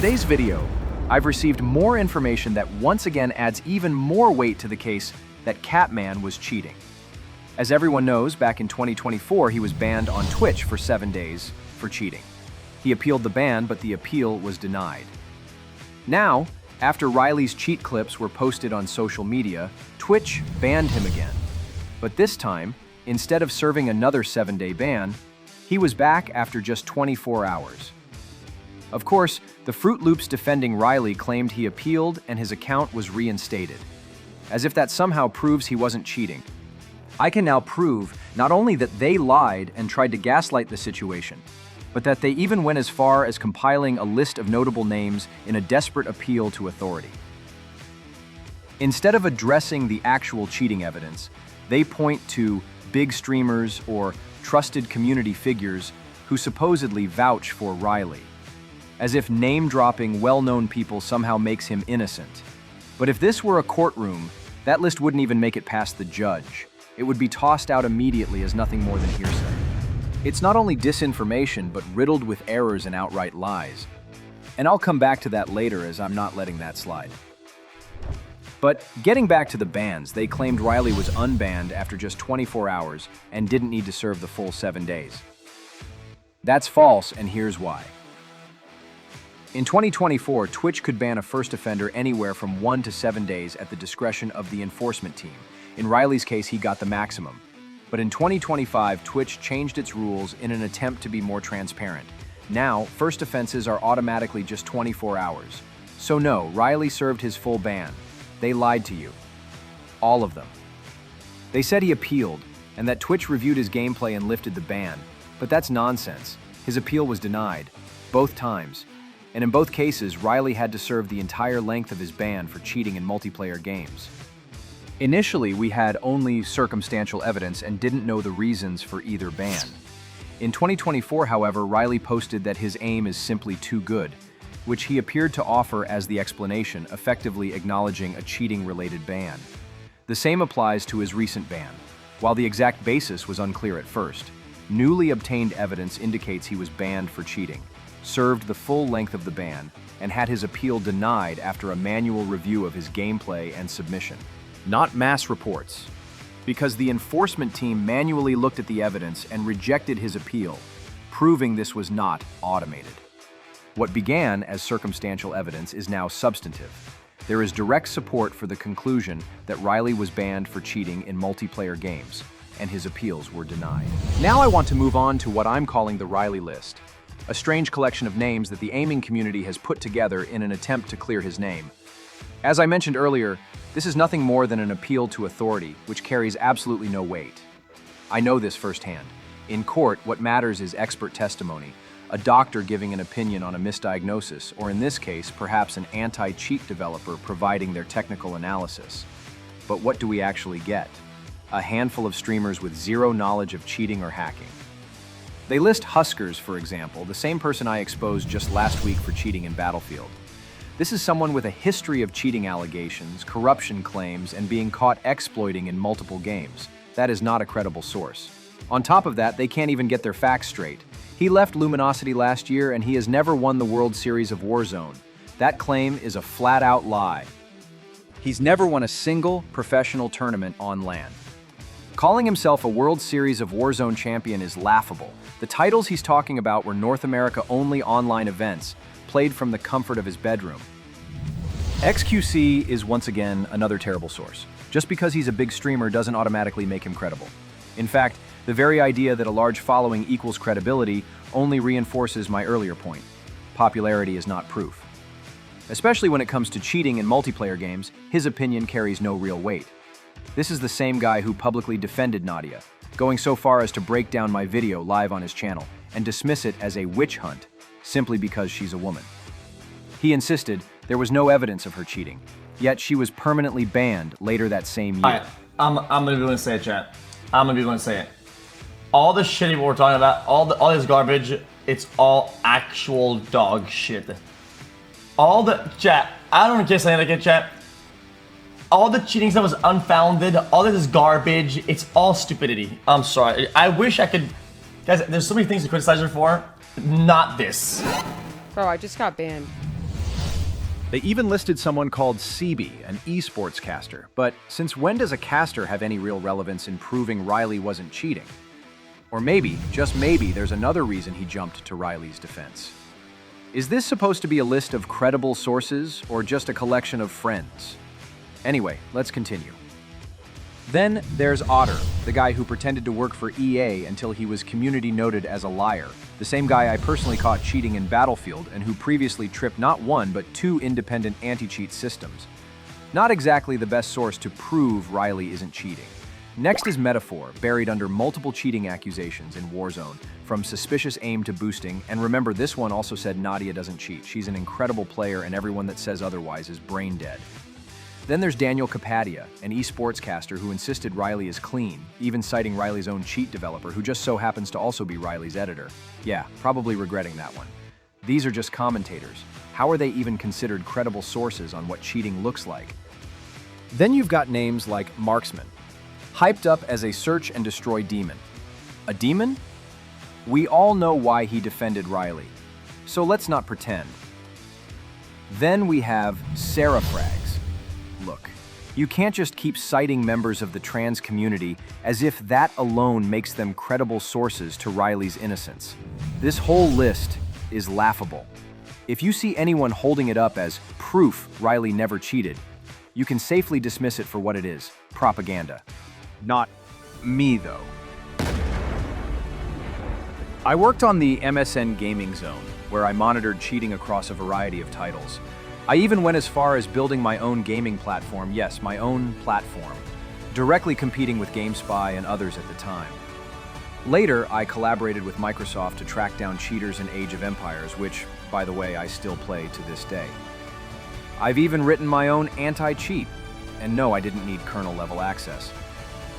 today's video, I've received more information that once again adds even more weight to the case that Catman was cheating. As everyone knows, back in 2024, he was banned on Twitch for 7 days for cheating. He appealed the ban, but the appeal was denied. Now, after Riley's cheat clips were posted on social media, Twitch banned him again. But this time, instead of serving another 7-day ban, he was back after just 24 hours. Of course, the Fruit Loops defending Riley claimed he appealed and his account was reinstated, as if that somehow proves he wasn't cheating. I can now prove not only that they lied and tried to gaslight the situation, but that they even went as far as compiling a list of notable names in a desperate appeal to authority. Instead of addressing the actual cheating evidence, they point to big streamers or trusted community figures who supposedly vouch for Riley, as if name-dropping well-known people somehow makes him innocent. But if this were a courtroom, that list wouldn't even make it past the judge. It would be tossed out immediately as nothing more than hearsay. It's not only disinformation, but riddled with errors and outright lies. And I'll come back to that later, as I'm not letting that slide. But getting back to the bans, they claimed Riley was unbanned after just 24 hours and didn't need to serve the full 7 days. That's false, and here's why. In 2024, Twitch could ban a first offender anywhere from 1 to 7 days at the discretion of the enforcement team. In Riley's case, he got the maximum. But in 2025, Twitch changed its rules in an attempt to be more transparent. Now, first offenses are automatically just 24 hours. So no, Riley served his full ban. They lied to you. All of them. They said he appealed, and that Twitch reviewed his gameplay and lifted the ban. But that's nonsense. His appeal was denied, both times. And in both cases, Riley had to serve the entire length of his ban for cheating in multiplayer games. Initially, we had only circumstantial evidence and didn't know the reasons for either ban. In 2024, however, Riley posted that his aim is simply too good, which he appeared to offer as the explanation, effectively acknowledging a cheating-related ban. The same applies to his recent ban. While the exact basis was unclear at first, newly obtained evidence indicates he was banned for cheating, served the full length of the ban, and had his appeal denied after a manual review of his gameplay and submission. Not mass reports, because the enforcement team manually looked at the evidence and rejected his appeal, proving this was not automated. What began as circumstantial evidence is now substantive. There is direct support for the conclusion that Riley was banned for cheating in multiplayer games, and his appeals were denied. Now I want to move on to what I'm calling the Riley list, a strange collection of names that the aiming community has put together in an attempt to clear his name. As I mentioned earlier, this is nothing more than an appeal to authority, which carries absolutely no weight. I know this firsthand. In court, what matters is expert testimony, a doctor giving an opinion on a misdiagnosis, or in this case, perhaps an anti-cheat developer providing their technical analysis. But what do we actually get? A handful of streamers with zero knowledge of cheating or hacking. They list Huskers, for example, the same person I exposed just last week for cheating in Battlefield. This is someone with a history of cheating allegations, corruption claims, and being caught exploiting in multiple games. That is not a credible source. On top of that, they can't even get their facts straight. He left Luminosity last year and he has never won the World Series of Warzone. That claim is a flat-out lie. He's never won a single professional tournament on LAN. Calling himself a World Series of Warzone champion is laughable. The titles he's talking about were North America-only online events, played from the comfort of his bedroom. XQC is once again another terrible source. Just because he's a big streamer doesn't automatically make him credible. In fact, the very idea that a large following equals credibility only reinforces my earlier point. Popularity is not proof. Especially when it comes to cheating in multiplayer games, his opinion carries no real weight. This is the same guy who publicly defended Nadia, going so far as to break down my video live on his channel and dismiss it as a witch hunt, simply because she's a woman. He insisted there was no evidence of her cheating, yet she was permanently banned later that same year. Alright, I'm gonna be willing to say it, chat. I'm gonna be willing to say it. All the shit we're talking about, all this garbage, it's all actual dog shit. All the chat, I don't care saying it again, chat. All the cheating stuff was unfounded, all this is garbage, it's all stupidity. I'm sorry, I wish I could, guys, there's so many things to criticize her for. Not this. Bro, I just got banned. They even listed someone called CB, an esports caster. But since when does a caster have any real relevance in proving Riley wasn't cheating? Or maybe, just maybe, there's another reason he jumped to Riley's defense. Is this supposed to be a list of credible sources or just a collection of friends? Anyway, let's continue. Then there's Otter, the guy who pretended to work for EA until he was community noted as a liar. The same guy I personally caught cheating in Battlefield and who previously tripped not one but two independent anti-cheat systems. Not exactly the best source to prove Riley isn't cheating. Next is Metaphor, buried under multiple cheating accusations in Warzone, from suspicious aim to boosting, and remember this one also said Nadia doesn't cheat. She's an incredible player and everyone that says otherwise is brain dead. Then there's Daniel Capadia, an esports caster who insisted Riley is clean, even citing Riley's own cheat developer, who just so happens to also be Riley's editor. Yeah, probably regretting that one. These are just commentators. How are they even considered credible sources on what cheating looks like? Then you've got names like Marksman, hyped up as a search and destroy demon. A demon? We all know why he defended Riley, so let's not pretend. Then we have Serafrags. Look, you can't just keep citing members of the trans community as if that alone makes them credible sources to Riley's innocence. This whole list is laughable. If you see anyone holding it up as proof Riley never cheated, you can safely dismiss it for what it is, propaganda. Not me, though. I worked on the MSN Gaming Zone, where I monitored cheating across a variety of titles. I even went as far as building my own gaming platform, yes, my own platform, directly competing with GameSpy and others at the time. Later, I collaborated with Microsoft to track down cheaters in Age of Empires, which, by the way, I still play to this day. I've even written my own anti-cheat, and no, I didn't need kernel-level access.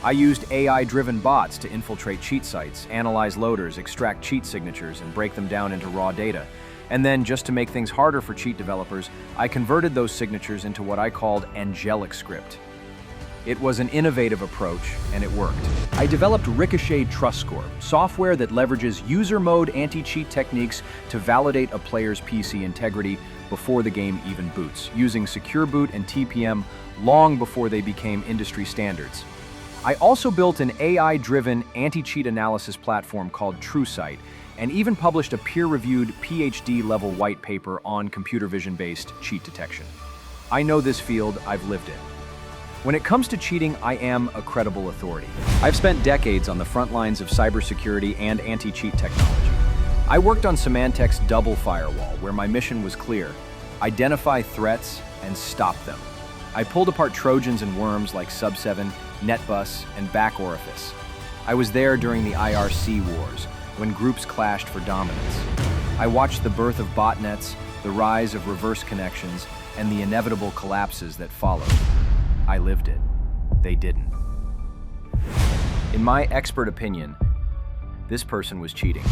I used AI-driven bots to infiltrate cheat sites, analyze loaders, extract cheat signatures, and break them down into raw data. And then, just to make things harder for cheat developers, I converted those signatures into what I called angelic script. It was an innovative approach, and it worked. I developed Ricochet Trust Score, software that leverages user mode anti-cheat techniques to validate a player's PC integrity before the game even boots, using Secure Boot and TPM long before they became industry standards. I also built an AI-driven anti-cheat analysis platform called TrueSight, and even published a peer-reviewed PhD-level white paper on computer vision-based cheat detection. I know this field, I've lived it. When it comes to cheating, I am a credible authority. I've spent decades on the front lines of cybersecurity and anti-cheat technology. I worked on Symantec's double firewall, where my mission was clear: identify threats and stop them. I pulled apart Trojans and worms like Sub7, NetBus, and Back Orifice. I was there during the IRC wars, when groups clashed for dominance. I watched the birth of botnets, the rise of reverse connections, and the inevitable collapses that followed. I lived it. They didn't. In my expert opinion, this person was cheating.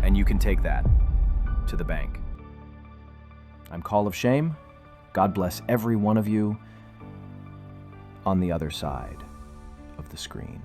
And you can take that to the bank. I'm Call of Shame. God bless every one of you on the other side of the screen.